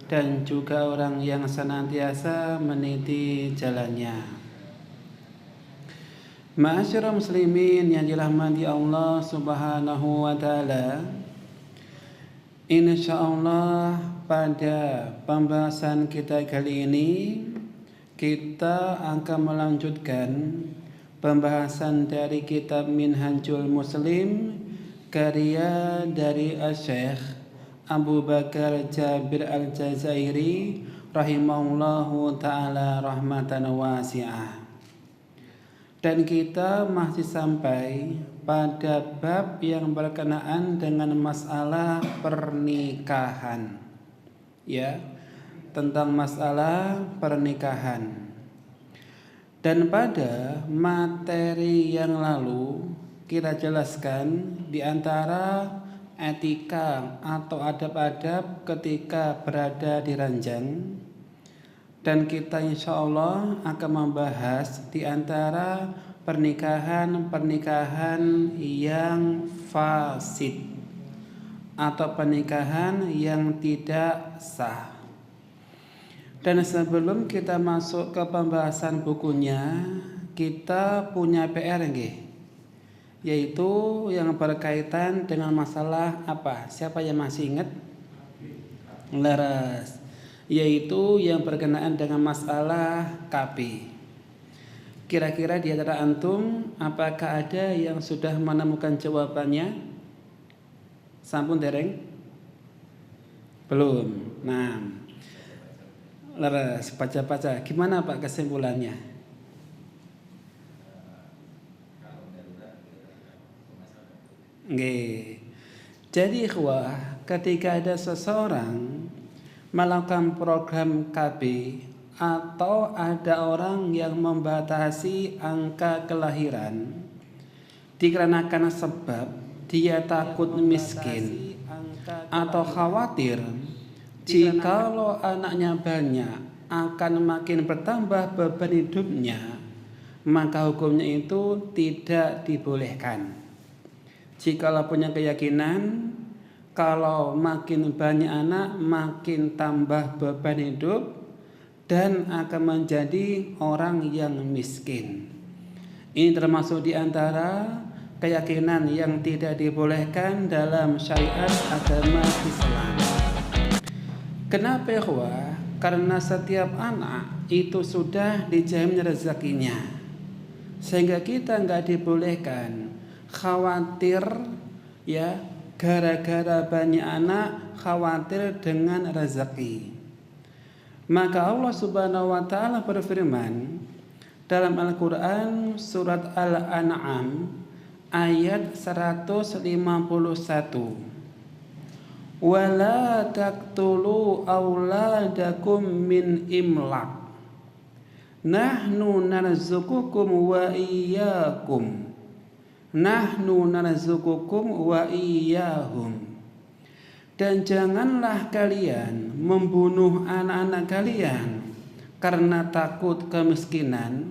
dan juga orang yang senantiasa meniti jalannya. Ma'asyiral muslimin yang dirahmati Allah Subhanahu wa taala. Insyaallah pada pembahasan kita kali ini kita akan melanjutkan pembahasan dari kitab Minhajul Muslim karya dari Syekh Abu Bakar Jabir Al-Jazairi rahimahullahu ta'ala rahmatan wasi'ah. Dan kita masih sampai pada bab yang berkenaan dengan masalah pernikahan. Ya, tentang masalah pernikahan. Dan pada materi yang lalu kita jelaskan di antara etika atau adab-adab ketika berada di ranjang. Dan kita insya Allah akan membahas di antara pernikahan yang fasid atau pernikahan yang tidak sah. Dan sebelum kita masuk ke pembahasan bukunya, kita punya PR yaitu yang berkaitan dengan masalah apa? Siapa yang masih ingat? Laras. Yaitu yang berkenaan dengan masalah KB. Kira-kira di antara antum apakah ada yang sudah menemukan jawabannya? Sampun dereng? Belum. Nah, leres baca-baca. Gimana Pak kesimpulannya? Nggih. Jadi ikhwah, ketika ada seseorang melakukan program KB atau ada orang yang membatasi angka kelahiran dikarenakan sebab dia takut miskin atau khawatir jikalau anaknya banyak akan makin bertambah beban hidupnya, maka hukumnya itu tidak dibolehkan. Jikalau punya keyakinan kalau makin banyak anak makin tambah beban hidup dan akan menjadi orang yang miskin. Ini termasuk di antara keyakinan yang tidak dibolehkan dalam syariat agama Islam. Kenapa ya? Karena setiap anak itu sudah dijamin rezekinya, sehingga kita nggak dibolehkan khawatir ya. Gara-gara banyak anak khawatir dengan rezeki. Maka Allah Subhanahu wa taala berfirman dalam Al-Qur'an surat Al-An'am ayat 151. Wala taqtulu auladakum min imlaq. Nahnu narzuqukum wa iyyakum. Nahnu narzuqukum wa iyyahum. Dan janganlah kalian membunuh anak-anak kalian karena takut kemiskinan.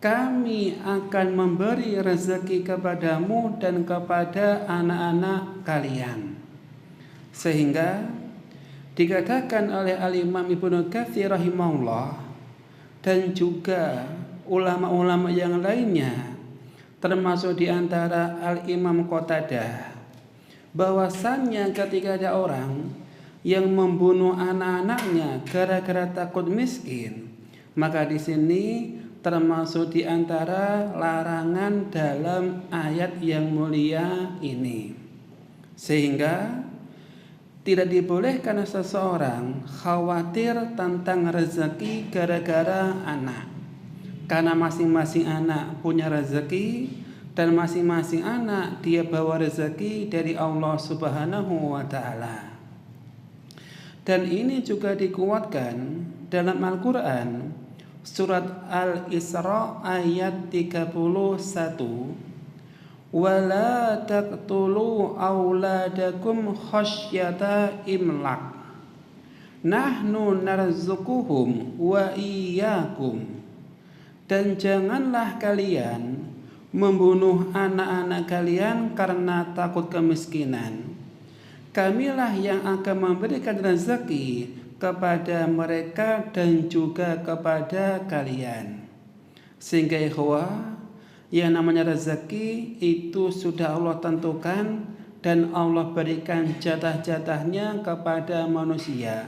Kami akan memberi rezeki kepadamu dan kepada anak-anak kalian. Sehingga dikatakan oleh Al-Imam Ibnu Katsir rahimahullah dan juga ulama-ulama yang lainnya, termasuk di antara Al-Imam Qatadah, bahwasannya ketika ada orang yang membunuh anak-anaknya gara-gara takut miskin, maka di sini termasuk di antara larangan dalam ayat yang mulia ini. Sehingga tidak dibolehkan seseorang khawatir tentang rezeki gara-gara anak. Karena masing-masing anak punya rezeki dan masing-masing anak dia bawa rezeki dari Allah Subhanahu wa taala. Dan ini juga dikuatkan dalam Al-Qur'an surat Al-Isra ayat 31. Wala taqtulu auladakum khasyata imlaq. Nahnu narzuquhum wa iyyakum. Dan janganlah kalian membunuh anak-anak kalian karena takut kemiskinan. Kamilah yang akan memberikan rezeki kepada mereka dan juga kepada kalian. Sehingga ikhwah, yang namanya rezeki itu sudah Allah tentukan dan Allah berikan jatah-jatahnya kepada manusia,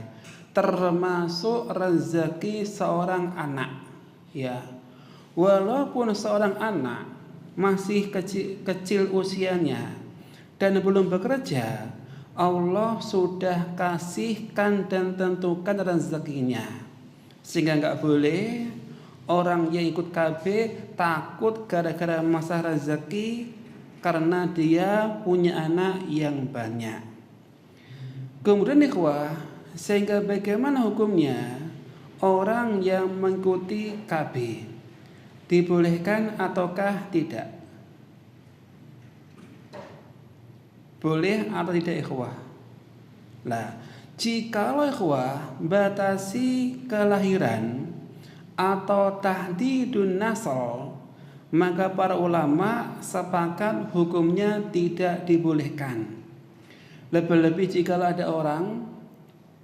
termasuk rezeki seorang anak. Ya, walaupun seorang anak masih kecil usianya dan belum bekerja, Allah sudah kasihkan dan tentukan rezekinya. Sehingga nggak boleh orang yang ikut KB takut gara-gara masalah rezeki karena dia punya anak yang banyak. Kemudian ikhwah, sehingga bagaimana hukumnya orang yang mengikuti KB? Dibolehkan ataukah tidak? Boleh atau tidak ikhwah? Nah, jikalau ikhwah batasi kelahiran atau tahdidun nasl, maka para ulama sepakat hukumnya tidak dibolehkan. Lebih-lebih jikalau ada orang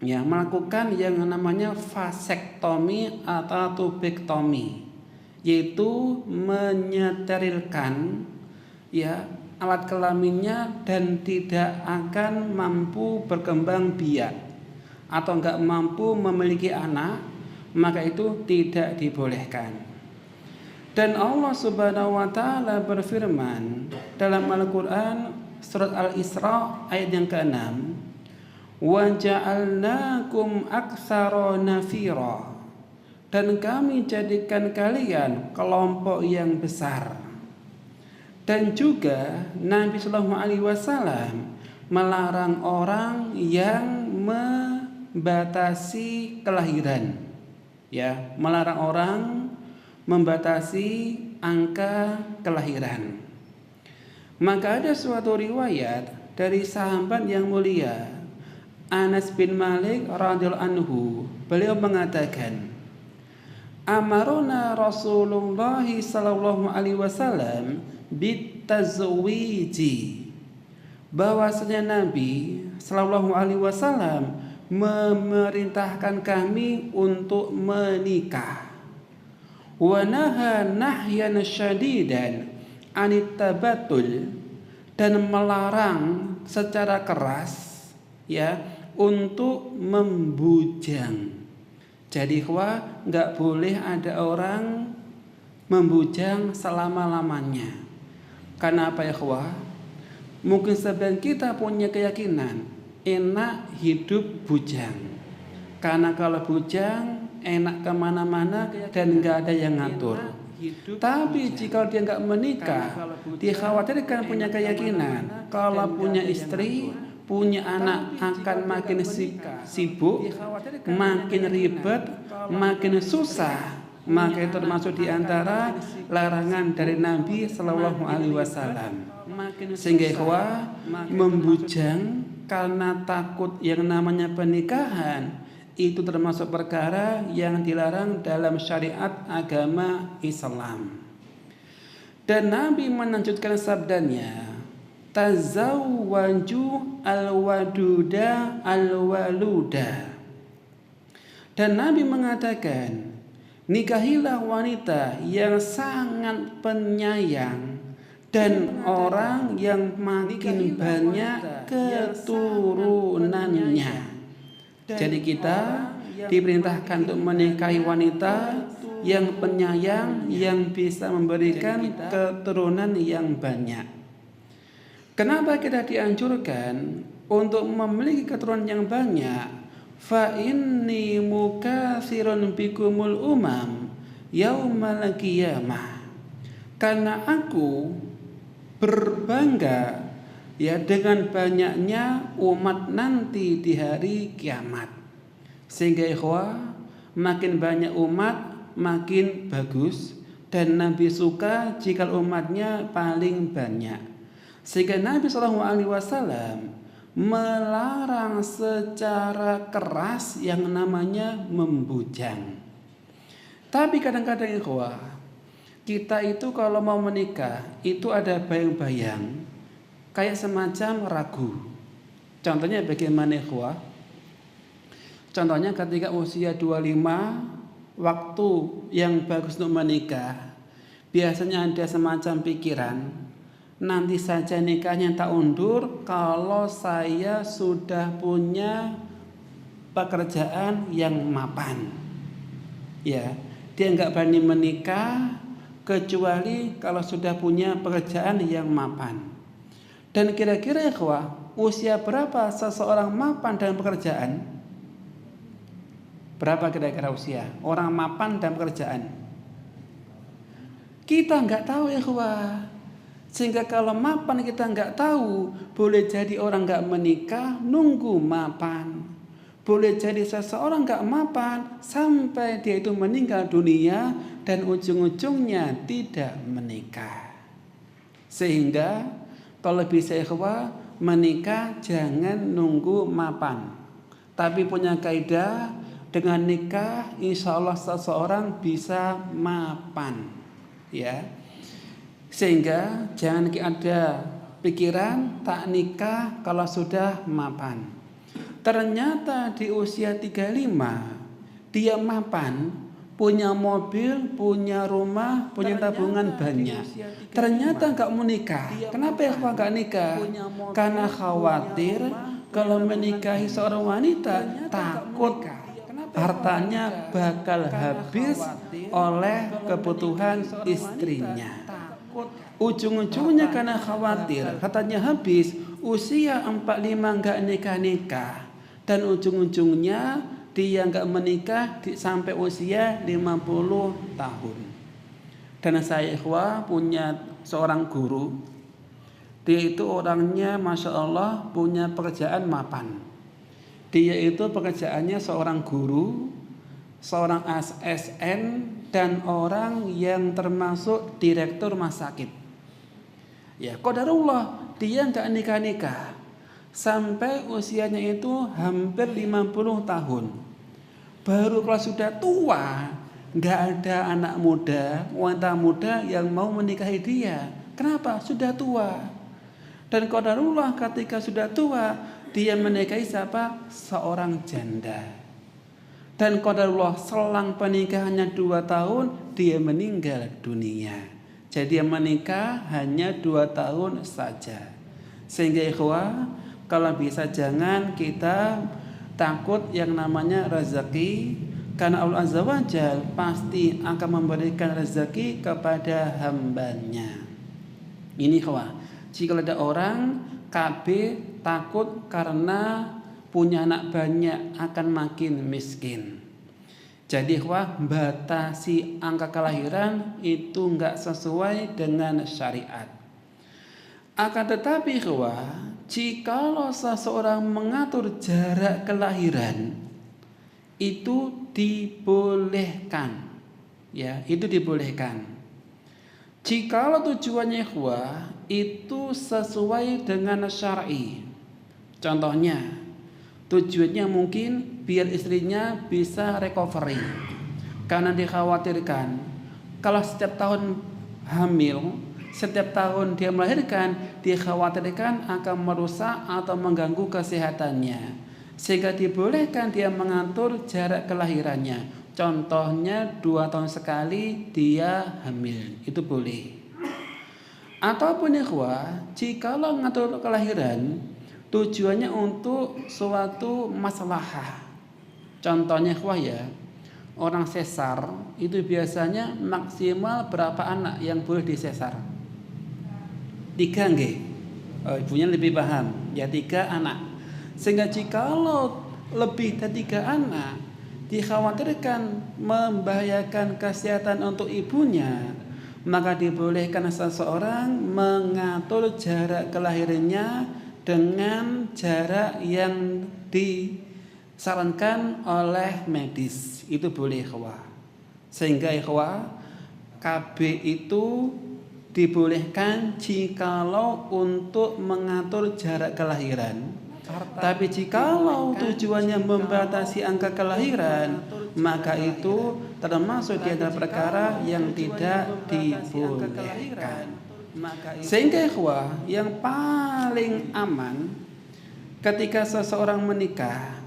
yang melakukan yang namanya vasektomi atau tubektomi, yaitu menyeterilkan alat kelaminnya dan tidak akan mampu berkembang biak atau enggak mampu memiliki anak, maka itu tidak dibolehkan. Dan Allah Subhanahu wa taala berfirman dalam Al-Qur'an surat Al-Isra ayat yang ke-6, "Wa ja'alnakum aktsara nafira." Dan kami jadikan kalian kelompok yang besar. Dan juga Nabi Sallallahu Alaihi Wasallam melarang orang yang membatasi kelahiran, melarang orang membatasi angka kelahiran. Maka ada suatu riwayat dari sahabat yang mulia Anas bin Malik radhiyallahu anhu, beliau mengatakan, amarona Rasulullah sallallahu alaihi wasallam bitazwiji, bahwasanya Nabi sallallahu alaihi wasallam memerintahkan kami untuk menikah. Wa naha nahyan syadidan anit tabatul, dan melarang secara keras untuk membujang. Jadi nggak boleh ada orang membujang selama-lamanya. Karena apa ya mungkin sebagian kita punya keyakinan enak hidup bujang, karena kalau bujang enak kemana-mana dan nggak ada yang ngatur. Tapi jika dia nggak menikah, dikhawatirkan punya keyakinan kalau punya istri, punya anak akan makin sibuk, makin ribet, makin susah. Maka itu termasuk diantara larangan dari Nabi Sallallahu Alaihi Wasallam. Sehingga membujang karena takut yang namanya pernikahan itu termasuk perkara yang dilarang dalam syariat agama Islam. Dan Nabi melanjutkan sabdanya, tazawwaju al-waduda al-waluda. Dan Nabi mengatakan, nikahilah wanita yang sangat penyayang dan orang yang makin banyak keturunannya. Jadi kita diperintahkan untuk menikahi wanita yang penyayang, yang bisa memberikan keturunan yang banyak. Kenapa kita dianjurkan untuk memiliki keturunan yang banyak? Fa inni mukatsirun bikumul umam yaumal qiyamah. Karena aku berbangga dengan banyaknya umat nanti di hari kiamat. Sehingga makin banyak umat makin bagus, dan Nabi suka jika umatnya paling banyak. Sehingga Nabi SAW melarang secara keras yang namanya membujang. Tapi kadang-kadang kita itu kalau mau menikah itu ada bayang-bayang, kayak semacam ragu. Contohnya bagaimana Contohnya ketika usia 25, waktu yang bagus untuk menikah. Biasanya ada semacam pikiran, nanti saja nikahnya tak undur kalau saya sudah punya pekerjaan yang mapan. Ya, dia nggak berani menikah kecuali kalau sudah punya pekerjaan yang mapan. Dan kira-kira usia berapa seseorang mapan dalam pekerjaan? Berapa kira-kira usia orang mapan dalam pekerjaan? Kita nggak tahu Sehingga kalau mapan kita nggak tahu, boleh jadi orang nggak menikah nunggu mapan. Boleh jadi seseorang nggak mapan sampai dia itu meninggal dunia dan ujung-ujungnya tidak menikah. Sehingga kalau bisa menikah jangan nunggu mapan. Tapi punya kaidah, dengan nikah insya Allah seseorang bisa mapan. Ya, sehingga jangan ada pikiran tak nikah kalau sudah mapan. Ternyata di usia 35 dia mapan, punya mobil, punya rumah, punya tabungan banyak. Ternyata nggak mau nikah. Kenapa nggak nikah? Karena khawatir kalau menikahi seorang wanita takut hartanya bakal habis oleh kebutuhan istrinya. Ujung-ujungnya karena khawatir katanya habis, usia 45 nggak nikah-nikah, dan ujung-ujungnya dia nggak menikah sampai usia 50 tahun. Dan saya punya seorang guru, dia itu orangnya Masya Allah punya pekerjaan mapan. Dia itu pekerjaannya seorang guru, seorang ASN, dan orang yang termasuk direktur rumah sakit. Ya, qadarullah dia nggak nikah-nikah sampai usianya itu hampir 50 tahun. Baru kalau sudah tua, nggak ada anak muda, wanita muda yang mau menikahi dia. Kenapa? Sudah tua. Dan qadarullah ketika sudah tua, dia menikahi siapa? Seorang janda. Dan qadarullah selang pernikahannya 2 tahun dia meninggal dunia. Jadi dia menikah hanya 2 tahun saja. Sehingga kalau bisa jangan kita takut yang namanya rezeki, karena Allah Azza wa Jalla pasti akan memberikan rezeki kepada hambanya. Ini jika ada orang KB takut karena punya anak banyak akan makin miskin. Jadi batasi angka kelahiran itu enggak sesuai dengan syariat. Akan tetapi jikalau seseorang mengatur jarak kelahiran itu dibolehkan. Ya, itu dibolehkan. Jikalau tujuannya itu sesuai dengan syar'i. Contohnya, tujuannya mungkin biar istrinya bisa recovery. Karena dikhawatirkan kalau setiap tahun hamil, setiap tahun dia melahirkan, dikhawatirkan akan merusak atau mengganggu kesehatannya. Sehingga dibolehkan dia mengatur jarak kelahirannya. Contohnya 2 tahun sekali dia hamil, itu boleh. Ataupun jikalau mengatur kelahiran tujuannya untuk suatu maslahah. Contohnya orang sesar itu biasanya maksimal berapa anak yang boleh disesar? 3 nggih. Ibunya lebih paham. Ya 3 anak. Sehingga jikalau lebih dari 3 anak dikhawatirkan membahayakan kesehatan untuk ibunya, maka dibolehkan seseorang mengatur jarak kelahirannya dengan jarak yang disarankan oleh medis. Itu boleh Sehingga KB itu dibolehkan jikalau untuk mengatur jarak kelahiran. Tapi jikalau tujuannya membatasi angka kelahiran, maka itu termasuk di antara perkara yang tidak dibolehkan. Sehingga yang paling aman ketika seseorang menikah,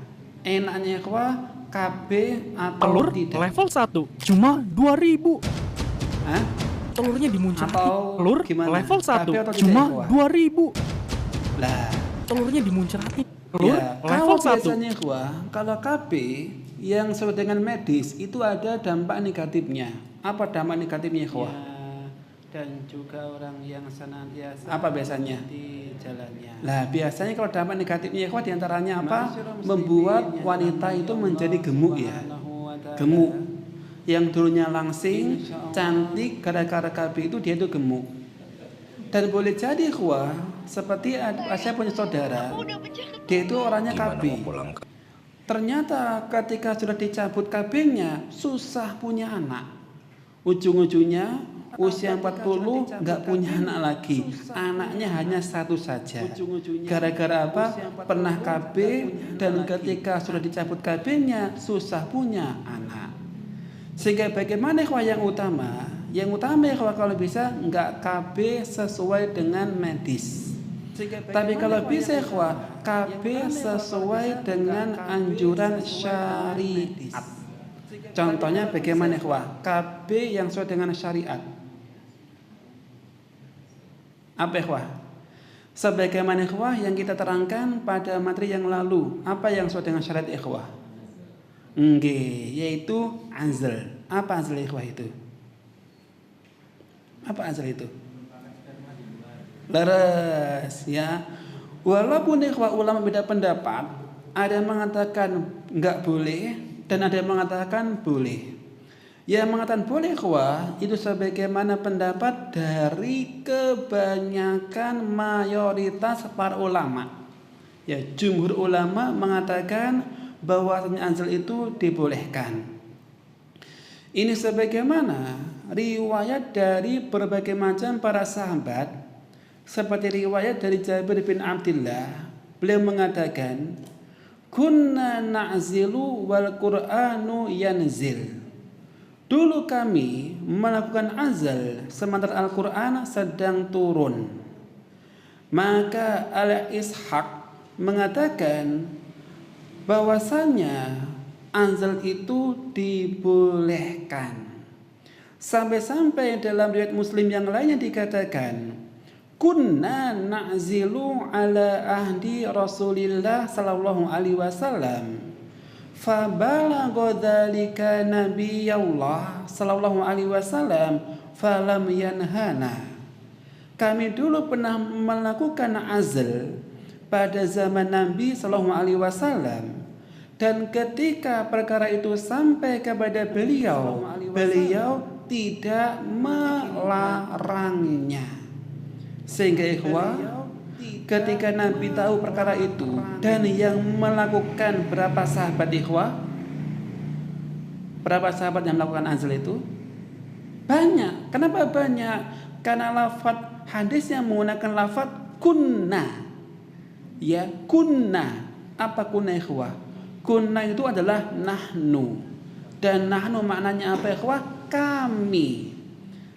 Enaknya ikhwah KB atau Telur tidak? level 1 cuma 2.000. Hah? Telurnya dimuncrat. Atau Telur gimana? level 1 KB atau tidak, cuma ikhwah? 2.000. Lah, Telurnya dimuncratin. Telur ya, level kalau 1. biasanya ikhwah, kalau KB yang sesuai dengan medis itu ada dampak negatifnya. Apa dampak negatifnya ikhwah? Ya, dan juga orang yang senantiasa apa biasanya di jalannya. Lah, biasanya kalau dampak negatifnya ikhwah diantaranya apa? Membuat wanita itu menjadi gemuk ya. Gemuk. Yang dulunya langsing, cantik, gara-gara KB itu dia itu gemuk. Dan boleh jadi ikhwah, seperti saya punya saudara, dia itu orangnya KB. Ternyata ketika sudah dicabut KB-nya, susah punya anak. Ujung-ujungnya usia 40 nggak punya anak lagi. Anaknya hanya satu saja. Gara-gara apa? Pernah KB dan ketika sudah dicabut KB-nya, susah punya anak. Sehingga bagaimana ikhwah yang utama? Yang utama ikhwah kalau bisa nggak KB sesuai dengan medis. Tapi kalau bisa ikhwah KB sesuai dengan anjuran syariat. Contohnya bagaimana ikhwah? KB yang sesuai dengan syariat. Apa ikhwah? Sebagaimana ikhwah yang kita terangkan pada materi yang lalu. Apa yang sesuai dengan syariat ikhwah? Yaitu azl. Apa azl ikhwah itu? Apa azl itu? Leres ya. Walaupun ikhwah ulama beda pendapat, ada yang mengatakan enggak boleh dan ada yang mengatakan boleh. Yang mengatakan boleh ikhwah itu sebagaimana pendapat dari kebanyakan mayoritas para ulama. Ya, jumhur ulama mengatakan bahwasanya azl itu dibolehkan. Ini sebagaimana riwayat dari berbagai macam para sahabat, seperti riwayat dari Jabir bin Abdullah, beliau mengatakan, "Kunna na'zilu wal Qur'anu yanzil." Dulu kami melakukan azal sementara Al-Qur'an sedang turun. Maka Al-Ishaq mengatakan bahwasanya azal itu dibolehkan. Sampai-sampai dalam riwayat Muslim yang lainnya dikatakan, kunna na'zilu ala ahdi Rasulillah sallallahu alaihi wasallam. Fa balagha dzalika nabiyullah sallallahu alaihi wasallam falam yanhana. Kami dulu pernah melakukan azal pada zaman Nabi sallallahu alaihi wasallam. Dan ketika perkara itu sampai kepada beliau, beliau tidak melarangnya. Sehingga ikhwah, ketika Nabi tahu perkara itu dan yang melakukan berapa sahabat ikhwah? Berapa sahabat yang melakukan azal itu? Banyak. Kenapa banyak? Karena lafaz hadisnya menggunakan lafaz kunna. Ya, kunna. Apa kunna ikhwah? Kunna itu adalah nahnu. Dan nahnu maknanya apa ikhwah? Kami.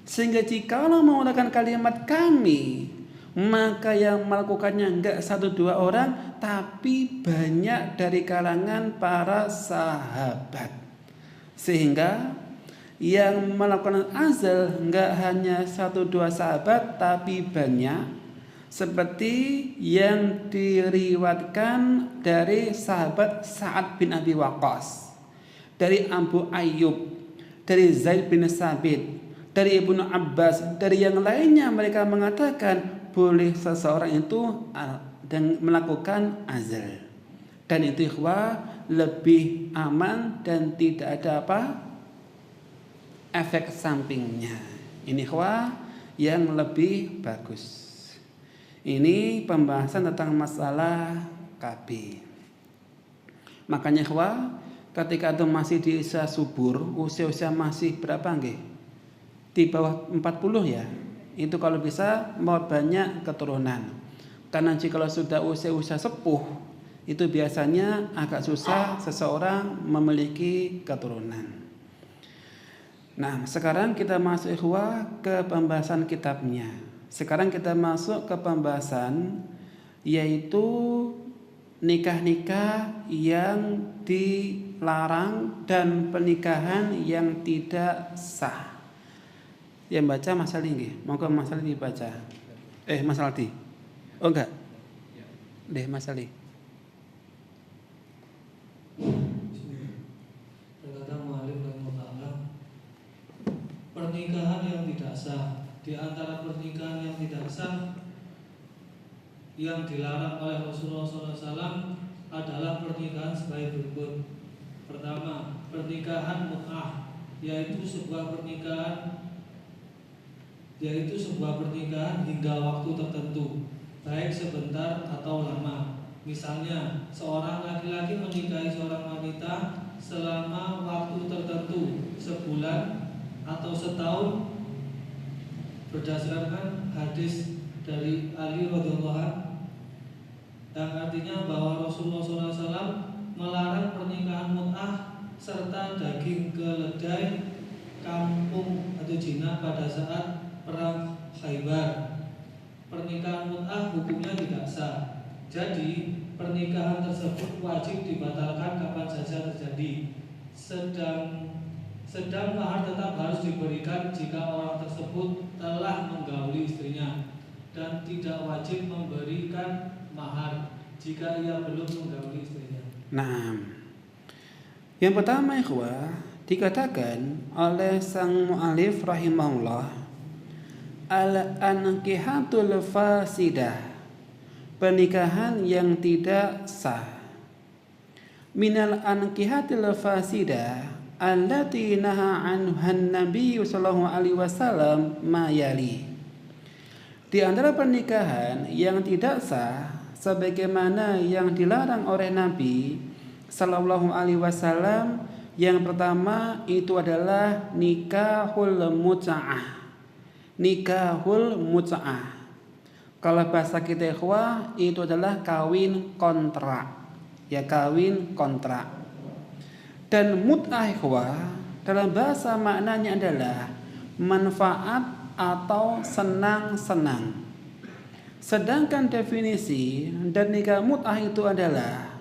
Sehingga jika Allah menggunakan kalimat kami, maka yang melakukannya enggak 1-2 orang, tapi banyak dari kalangan para sahabat. Sehingga yang melakukan azal enggak hanya 1-2 sahabat, tapi banyak. Seperti yang diriwayatkan dari sahabat Sa'ad bin Abi Waqqas, dari Abu Ayyub, dari Zaid bin Sabit, dari Ibnu Abbas, dari yang lainnya, mereka mengatakan boleh seseorang itu dan melakukan azal. Dan itu ikhwah lebih aman dan tidak ada apa? Efek sampingnya. Ini ikhwah yang lebih bagus. Ini pembahasan tentang masalah KB. Makanya ikhwah, ketika itu masih di usia subur, usia masih berapa nggih? Di bawah 40 ya. Itu kalau bisa mau banyak keturunan. Karena jika sudah usia sepuh, itu biasanya agak susah seseorang memiliki keturunan. Nah, sekarang kita masuk ikhwah ke pembahasan kitabnya. Sekarang kita masuk ke pembahasan yaitu nikah-nikah yang dilarang dan pernikahan yang tidak sah. Yang baca Mas Ali nggih. Monggo Mas Ali dibaca. Mas Aldi. Oh enggak. Deh Mas Ali. Berkata mu'alif rahimahullah, pernikahan yang tidak sah. Di antara pernikahan yang tidak sah yang dilarang oleh Rasulullah SAW adalah pernikahan sebagai berikut. Pertama, pernikahan mut'ah, yaitu sebuah pernikahan hingga waktu tertentu, baik sebentar atau lama. Misalnya, seorang laki-laki menikahi seorang wanita selama waktu tertentu, sebulan atau setahun, berdasarkan hadis dari Ali radhiyallahu anhu, yang artinya bahwa Rasulullah SAW melarang pernikahan mut'ah serta daging keledai kampung atau jinak pada saat perang Khaybar. Pernikahan mut'ah hukumnya tidak sah. Jadi pernikahan tersebut wajib dibatalkan kapan saja terjadi. Sedang mahar tetap harus diberikan jika orang tersebut telah menggauli istrinya, dan tidak wajib memberikan mahar jika ia belum menggauli istrinya. Nah, yang pertama ikhwah, dikatakan oleh sang mu'alif rahimahullah, al-ankihatul fasidah, pernikahan yang tidak sah. Minal ankihatil fasidah allati naha anhan Nabi sallallahu alaihi wasallam mayali. Di antara pernikahan yang tidak sah sebagaimana yang dilarang oleh Nabi sallallahu alaihi wasallam, yang pertama itu adalah nikahul mut'ah. Nikahul mut'ah. Kalau bahasa kita ikhwah itu adalah kawin kontrak. Ya, kawin kontrak. Dan mut'ah ikhwah dalam bahasa maknanya adalah manfaat atau senang-senang. Sedangkan definisi dan nikah mut'ah itu adalah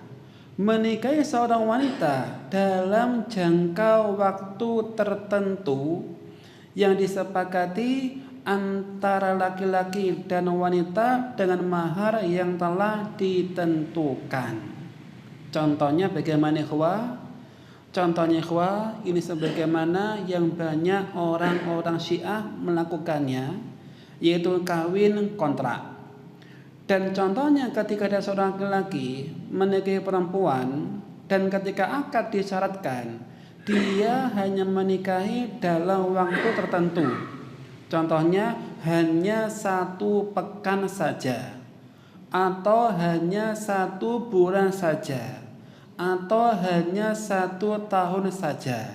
menikahi seorang wanita dalam jangka waktu tertentu yang disepakati antara laki-laki dan wanita dengan mahar yang telah ditentukan. Contohnya bagaimana ikhwah? Contohnya ikhwah, ini sebagaimana yang banyak orang-orang Syiah melakukannya, yaitu kawin kontrak. Dan contohnya ketika ada seorang laki-laki menikahi perempuan dan ketika akad disyaratkan dia hanya menikahi dalam waktu tertentu. Contohnya hanya 1 pekan saja, atau hanya 1 bulan saja, atau hanya 1 tahun saja.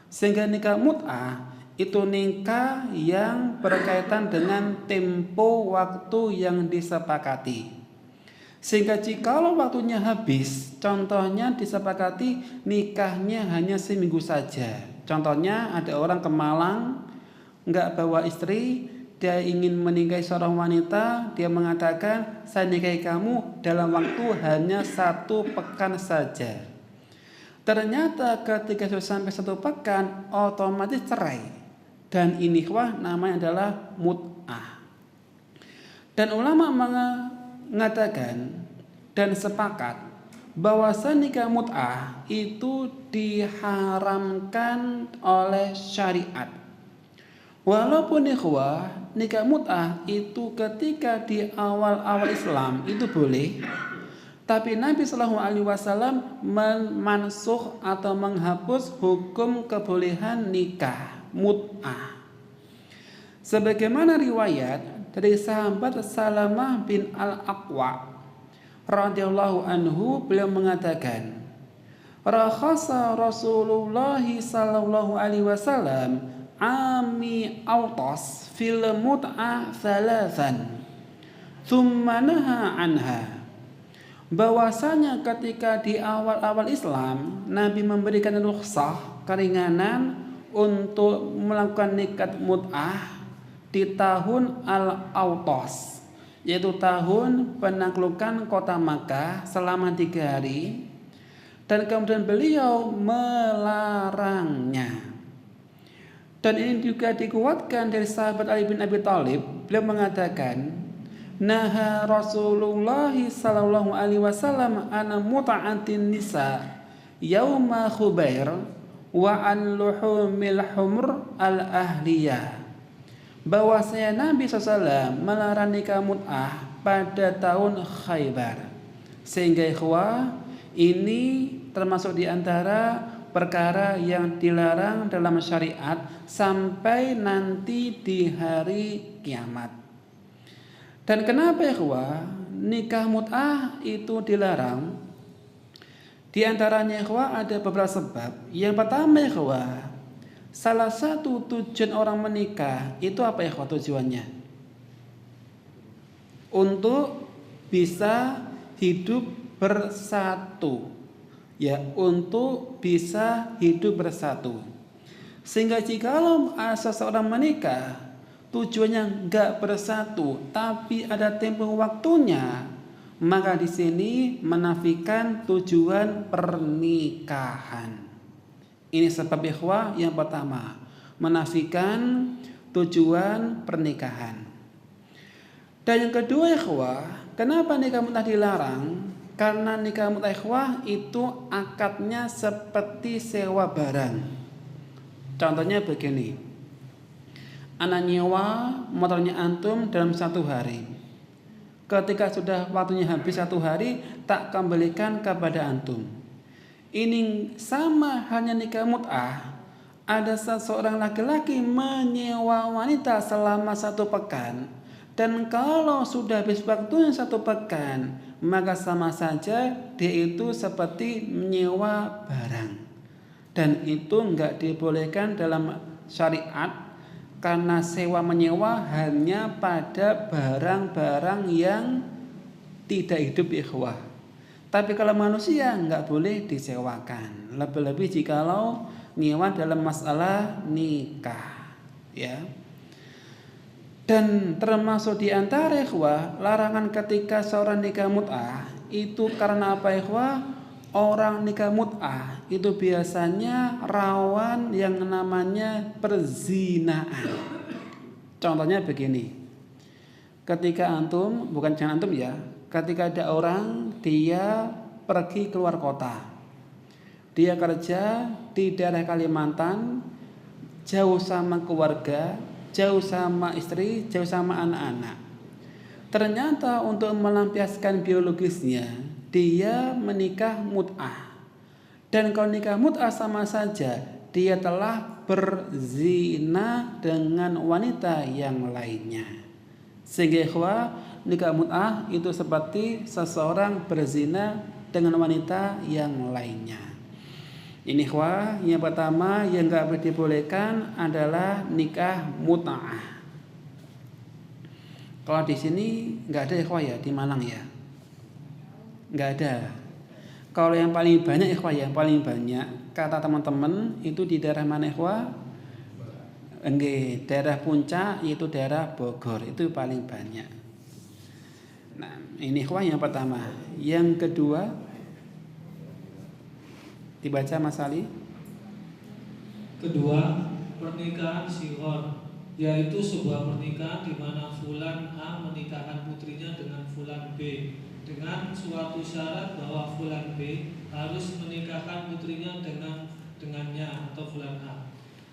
Sehingga nikah mut'ah itu nikah yang berkaitan dengan tempo waktu yang disepakati. Sehingga jikalau waktunya habis, contohnya disepakati nikahnya hanya seminggu saja. Contohnya ada orang ke Malang, nggak bawa istri, dia ingin menikahi seorang wanita, dia mengatakan saya nikahi kamu dalam waktu hanya 1 pekan saja. Ternyata ketika sudah sampai 1 pekan otomatis cerai, dan ini namanya adalah mut'ah. Dan ulama mengatakan dan sepakat bahwa nikah mut'ah itu diharamkan oleh syariat. Walaupun nikah mut'ah itu ketika di awal-awal Islam itu boleh, tapi Nabi Shallallahu Alaihi Wasallam memansuh atau menghapus hukum kebolehan nikah mut'ah. Sebagaimana riwayat dari sahabat Salamah bin Al-Aqwa radhiyallahu anhu, beliau mengatakan, rakhasa Rasulullah sallallahu alaihi wasallam ami autas fil mut'ah thalathan thumma naha anha. Bahwasanya ketika di awal-awal Islam Nabi memberikan rukhsah, keringanan untuk melakukan nikah mut'ah di tahun al-autas, yaitu tahun penaklukan kota Makkah selama 3 hari, dan kemudian beliau melarangnya. Dan ini juga dikuatkan dari sahabat Ali bin Abi Thalib. Beliau mengatakan, naha Rasulullah sallallahu alaihi wasallam an muta'atin nisa yauma Khubair wa an luhumil humr al ahliyah. Bahwasanya Nabi SAW melarang nikah mut'ah pada tahun Khaybar. Sehingga ikhwah, ini termasuk di antara perkara yang dilarang dalam syariat sampai nanti di hari kiamat. Dan kenapa ikhwah nikah mut'ah itu dilarang? Di antaranya ikhwah ada beberapa sebab. Yang pertama ikhwah, salah satu tujuan orang menikah itu apa ikhwah tujuannya? Untuk bisa hidup bersatu. Ya, untuk bisa hidup bersatu. Sehingga jikalau seseorang menikah tujuannya enggak bersatu, tapi ada tempo waktunya, maka di sini menafikan tujuan pernikahan. Ini sebab ikhwah yang pertama, menafikan tujuan pernikahan. Dan yang kedua ikhwah, kenapa nikah mut'ah dilarang? Karena nikah mut'ah ikhwah itu akadnya seperti sewa barang. Contohnya begini, anak nyewa motornya antum dalam 1 hari. Ketika sudah waktunya habis 1 hari, tak kembalikan kepada antum. Ini sama halnya nikah mut'ah. Ada seseorang laki-laki menyewa wanita selama 1 pekan, dan kalau sudah habis waktunya 1 pekan, maka sama saja dia itu seperti menyewa barang. Dan itu enggak dibolehkan dalam syariat, karena sewa menyewa hanya pada barang-barang yang tidak hidup ikhwah. Tapi kalau manusia enggak boleh disewakan. Lebih-lebih jikalau nyewa dalam masalah nikah, ya. Dan termasuk di antara ikhwah larangan ketika seorang nikah mut'ah itu karena apa ikhwah? Orang nikah mut'ah itu biasanya rawan yang namanya perzinaan. Contohnya begini, ketika antum, bukan jangan antum ya, ketika ada orang dia pergi keluar kota, dia kerja di daerah Kalimantan, jauh sama keluarga, jauh sama istri, jauh sama anak-anak. Ternyata untuk melampiaskan biologisnya, dia menikah mut'ah. Dan kalau nikah mut'ah sama saja, dia telah berzina dengan wanita yang lainnya. Sehingga ikhwah, nikah mut'ah itu seperti seseorang berzina dengan wanita yang lainnya. Ini ikhwah, yang pertama yang enggak dibolehkan adalah nikah mut'ah. Kalau di sini enggak ada ikhwah ya, di Malang ya. Enggak ada. Kalau yang paling banyak ikhwah ya, paling banyak kata teman-teman itu di daerah mana ikhwah? Enggak, daerah puncak, yaitu daerah Bogor, itu paling banyak. Nah, ini ikhwah yang pertama. Yang kedua, dibaca Mas Ali. Kedua, pernikahan sighar, yaitu sebuah pernikahan di mana fulan A menikahkan putrinya dengan fulan B dengan suatu syarat bahwa fulan B harus menikahkan putrinya dengannya atau fulan A.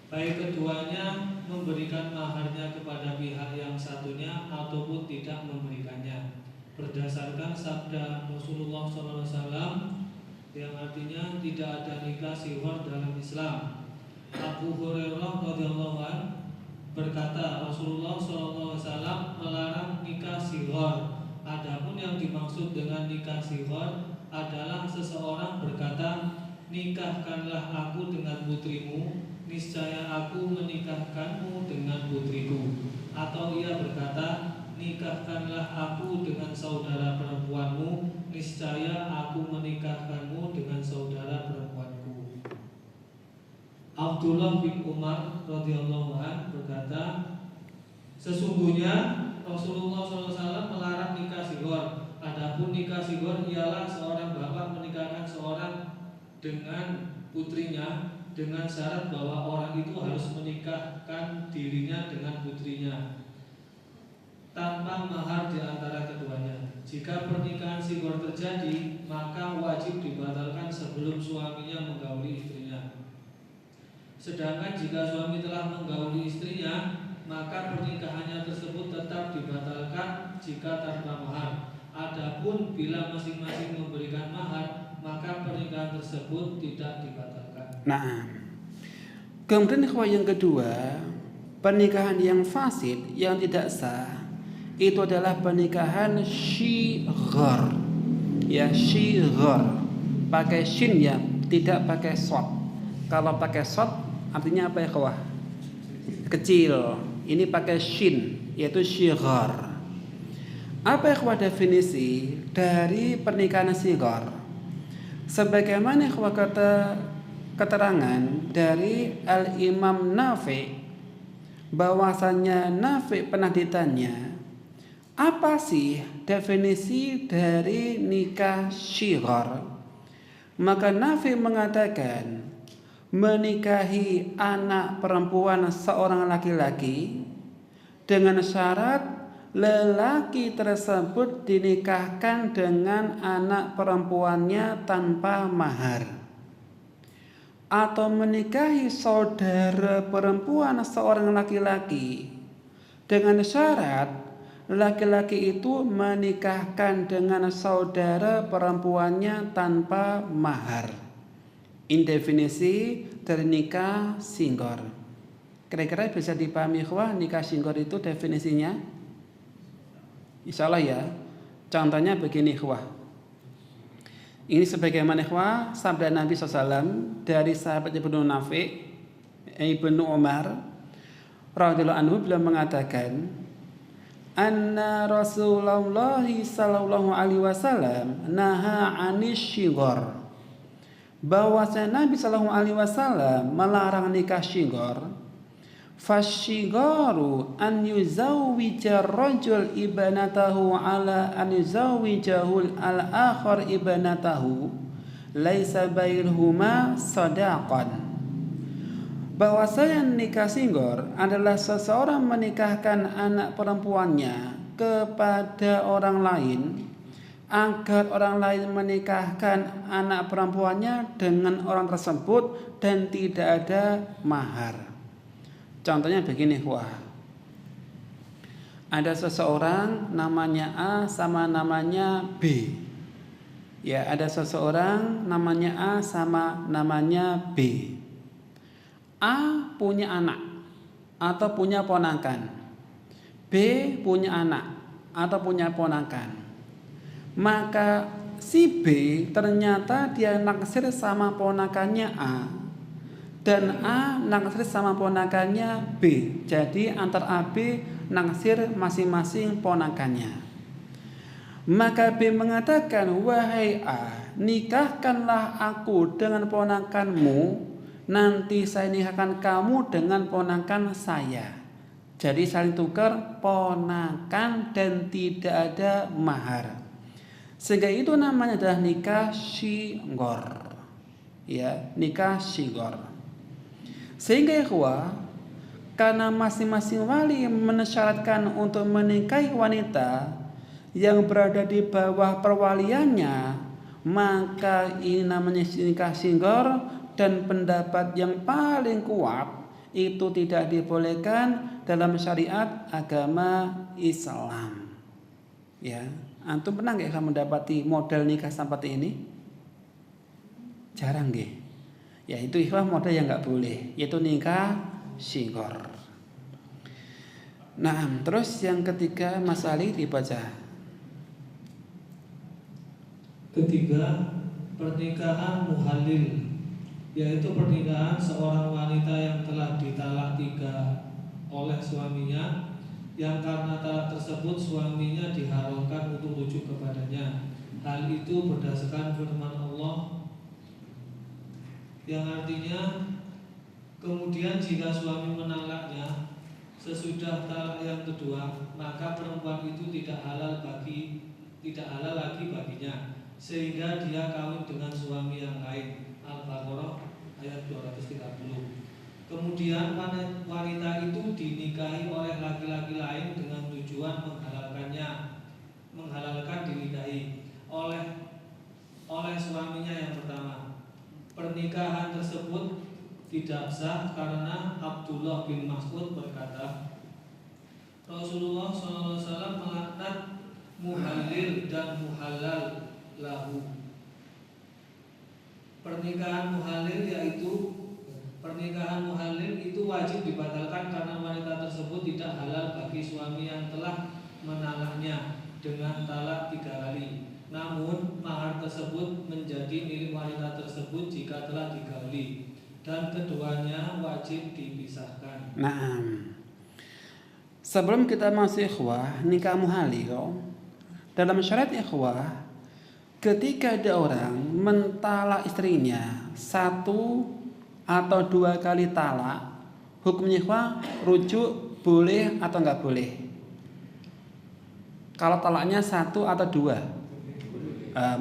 Baik keduanya memberikan maharnya kepada pihak yang satunya ataupun tidak memberikannya. Berdasarkan sabda Rasulullah SAW yang artinya tidak ada nikah sighar dalam Islam. Abu Hurairah radhiyallahu anhu berkata, Rasulullah SAW melarang nikah sighar. Adapun yang dimaksud dengan nikah sighar adalah seseorang berkata, nikahkanlah aku dengan putrimu, niscaya aku menikahkanmu dengan putriku. Atau ia berkata, nikahkanlah aku dengan saudara perempuanmu, niscaya aku menikahkanmu dengan saudara perempuanku. Abdullah bin Umar radhiyallahu anhu berkata, sesungguhnya Rasulullah SAW melarang nikah sigor. Adapun nikah sigor ialah seorang bapak menikahkan seorang dengan putrinya dengan syarat bahwa orang itu harus menikahkan dirinya dengan putrinya tanpa mahar di antara keduanya. Jika pernikahan sigor terjadi, maka wajib dibatalkan sebelum suaminya menggauli istrinya. Sedangkan jika suami telah menggauli istrinya, maka pernikahannya tersebut tetap dibatalkan jika tanpa mahar. Adapun bila masing-masing memberikan mahar, maka pernikahan tersebut tidak dibatalkan. Nah, kemudian yang kedua, pernikahan yang fasid, yang tidak sah, itu adalah pernikahan syighar. Ya, syighar. Pakai shin ya, tidak pakai shad. Kalau pakai shad artinya apa ya, kawan? Kecil. Ini pakai shin, yaitu syighar. Apa ya definisi dari pernikahan syighar? Sebagaimana kata keterangan dari Al-Imam Nafi, bahwasanya Nafi pernah ditanya, apa sih definisi dari nikah syighar? Maka Nafi mengatakan, menikahi anak perempuan seorang laki-laki dengan syarat lelaki tersebut dinikahkan dengan anak perempuannya tanpa mahar, atau menikahi saudara perempuan seorang laki-laki dengan syarat laki-laki itu menikahkan dengan saudara perempuannya tanpa mahar. Ini definisi dari nikah syighar. Kira-kira bisa dipahami ikhwah, nikah syighar itu definisinya? Insyaallah ya. Contohnya begini ikhwah. Ini sebagaimana ikhwah sabda Nabi SAW dari sahabat Ibnu Nafi, Ibnu Umar radhiyallahu anhu, beliau mengatakan, anna Rasulullah sallallahu alaihi wasallam naha anis syighar. Bahwasanya Nabi sallallahu alaihi wasallam melarang nikah syighar. Fasyigaru an yuzawwija rajul ibnatahu ala an yuzawwijahu al-akhar ibnatahu laisa bainahuma sadaqan. Bahwasanya nikah syighar adalah seseorang menikahkan anak perempuannya kepada orang lain agar orang lain menikahkan anak perempuannya dengan orang tersebut dan tidak ada mahar. Contohnya begini, wah, ada seseorang namanya A sama namanya B. Ya, ada seseorang namanya A sama namanya B. A punya anak atau punya ponakan. B punya anak atau punya ponakan. Maka si B ternyata dia naksir sama ponakannya A, dan A naksir sama ponakannya B. Jadi antar A B naksir masing-masing ponakannya. Maka B mengatakan, wahai A, nikahkanlah aku dengan ponakanmu, nanti saya nikahkan kamu dengan ponakan saya. Jadi saling tukar ponakan dan tidak ada mahar. Sehingga itu namanya adalah nikah syighar. Ya, nikah syighar. Sehingga ikhwah, karena masing-masing wali mensyaratkan untuk menikahi wanita yang berada di bawah perwaliannya, maka ini namanya nikah syighar, dan pendapat yang paling kuat itu tidak dibolehkan dalam syariat agama Islam. Ya, antum pernah nggak mendapati model nikah seperti ini? Jarang nggih. Ya, itu ikhwah model yang nggak boleh, yaitu nikah syighar. Nah, terus yang ketiga Mas Ali dibaca. Ketiga, pernikahan muhalil, yaitu pernikahan seorang wanita yang telah ditalak 3 oleh suaminya, yang karena talak tersebut suaminya diharamkan untuk rujuk kepadanya. Hal itu berdasarkan firman Allah yang artinya, kemudian jika suami menalaknya, sesudah talak yang kedua, maka perempuan itu tidak halal lagi baginya, sehingga dia kawin dengan suami yang lain. Al-Baqarah ayat 230. Kemudian wanita itu dinikahi oleh laki-laki lain dengan tujuan menghalalkan dinikahi oleh suaminya yang pertama. Pernikahan tersebut tidak sah karena Abdullah bin Mas'ud berkata, Rasulullah SAW melaknat muhallil dan muhallal lahu. Pernikahan muhallil itu wajib dibatalkan karena wanita tersebut tidak halal bagi suami yang telah menalaknya dengan talak 3 kali. Namun mahar tersebut menjadi milik wanita tersebut jika telah digauli, dan keduanya wajib dipisahkan. Nah, sebelum kita masuk ikhwah nikah muhalil, dalam syariat ikhwah, ketika ada orang mentalak istrinya 1 atau 2 kali talak, hukumnya ikhwah rujuk boleh atau enggak boleh? Kalau talaknya 1 atau 2,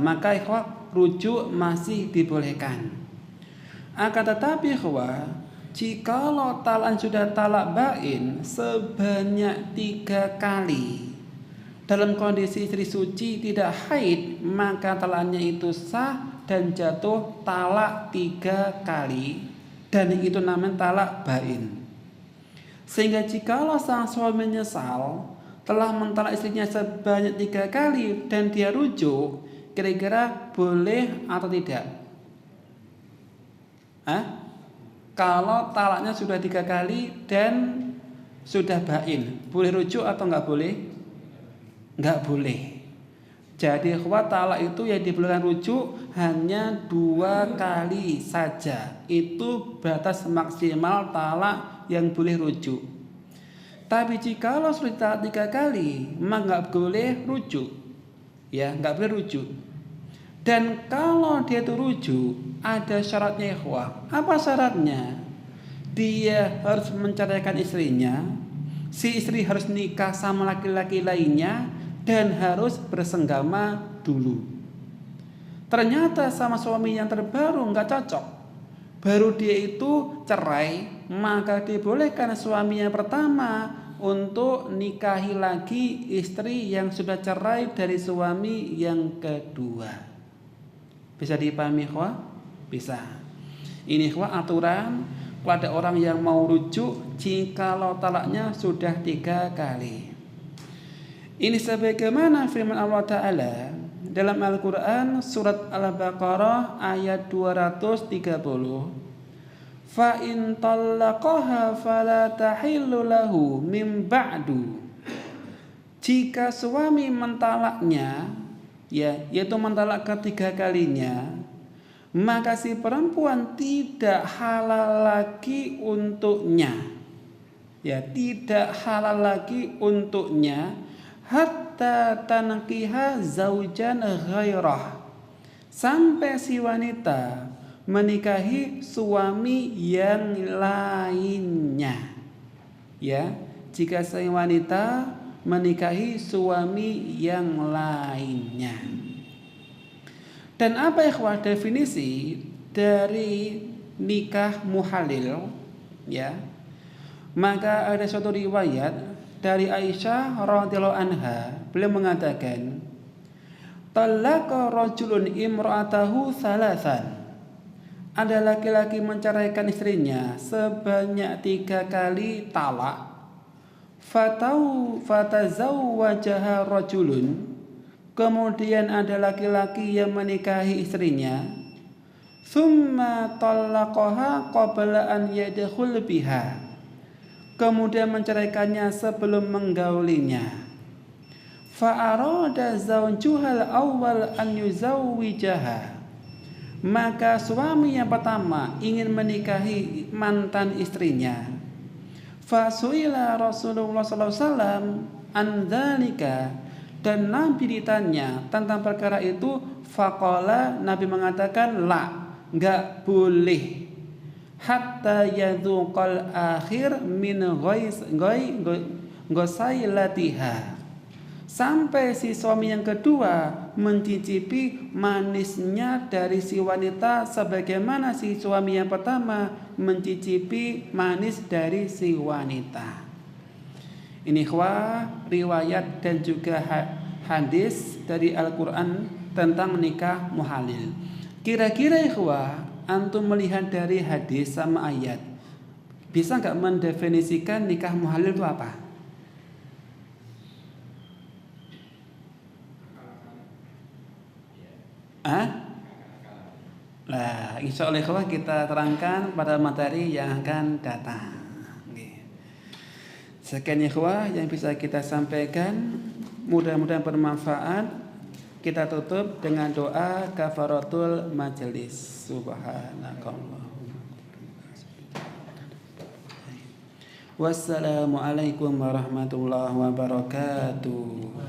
maka ikhwah rujuk masih dibolehkan. Akan tetapi ikhwah, jikalau talak sudah talak bain sebanyak 3 kali dalam kondisi istri suci tidak haid, maka talaknya itu sah dan jatuh talak 3 kali, dan itu namanya talak bain. Sehingga jikalau sang suami menyesal telah mentalak istrinya sebanyak 3 kali dan dia rujuk, kira-kira boleh atau tidak? Kalau talaknya sudah 3 kali dan sudah bain, boleh rujuk atau enggak boleh? Enggak boleh. Jadi ikhwah, talak itu yang dibolehkan rujuk hanya 2 kali saja. Itu batas maksimal talak yang boleh rujuk. Tapi jikalau sudah talak 3 kali, maka enggak boleh rujuk. Ya, enggak boleh rujuk. Dan kalau dia itu rujuk, ada syaratnya ikhwah. Apa syaratnya? Dia harus menceraikan istrinya, si istri harus nikah sama laki-laki lainnya, dan harus bersenggama dulu. Ternyata sama suami yang terbaru nggak cocok, baru dia itu cerai, maka dibolehkan suami yang pertama untuk nikahi lagi istri yang sudah cerai dari suami yang kedua. Bisa dipahami ikhwah? Bisa. Ini ikhwah aturan pada orang yang mau rujuk jikalau talaknya sudah 3 kali. Ini sebagaimana firman Allah Ta'ala dalam Al-Quran surat Al-Baqarah ayat 230. Fa in talaqaha fala tahillu lahu min ba'du. Jika suami mentalaknya, yaitu mentalak ketiga kalinya, maka si perempuan tidak halal lagi untuknya. Tidak halal lagi untuknya hatta tankiha zaujan ghairah, sampai si wanita menikahi suami yang lainnya. Jika si wanita menikahi suami yang lainnya. Dan apa ikhwah definisi dari nikah muhalil? Maka ada suatu riwayat dari Aisyah radhiyallahu anha, beliau mengatakan, talaqa rajulun imra'atahu thalathan. Ada laki-laki menceraikan istrinya sebanyak 3 kali talak. Fatazawwajaha rajulun. Kemudian ada laki-laki yang menikahi istrinya. Tsumma talaqaha qabla an yadkhul biha. Kemudian menceraikannya sebelum menggaulinya. Fa'arada zawjuhal awwal an yuzawwijaha. Maka suami yang pertama ingin menikahi mantan istrinya. Fasuila Rasulullah SAW an dzalika, dan Nabi ditanya tentang perkara itu. Faqala, Nabi mengatakan la, enggak boleh. hatta yadhuqal akhir min ghasailatiha, sampai si suami yang kedua mencicipi manisnya dari si wanita sebagaimana si suami yang pertama mencicipi manis dari si wanita. Ini riwayat dan juga hadis dari Al-Quran tentang nikah muhalil. Kira-kira antum melihat dari hadis sama ayat, bisa nggak mendefinisikan nikah muhalil itu apa? Nah, insya Allah kita terangkan pada materi yang akan datang. Sekian yang bisa kita sampaikan, mudah-mudahan bermanfaat. Kita tutup dengan doa kafaratul majelis. Subhanakallah. Wassalamualaikum warahmatullahi wabarakatuh.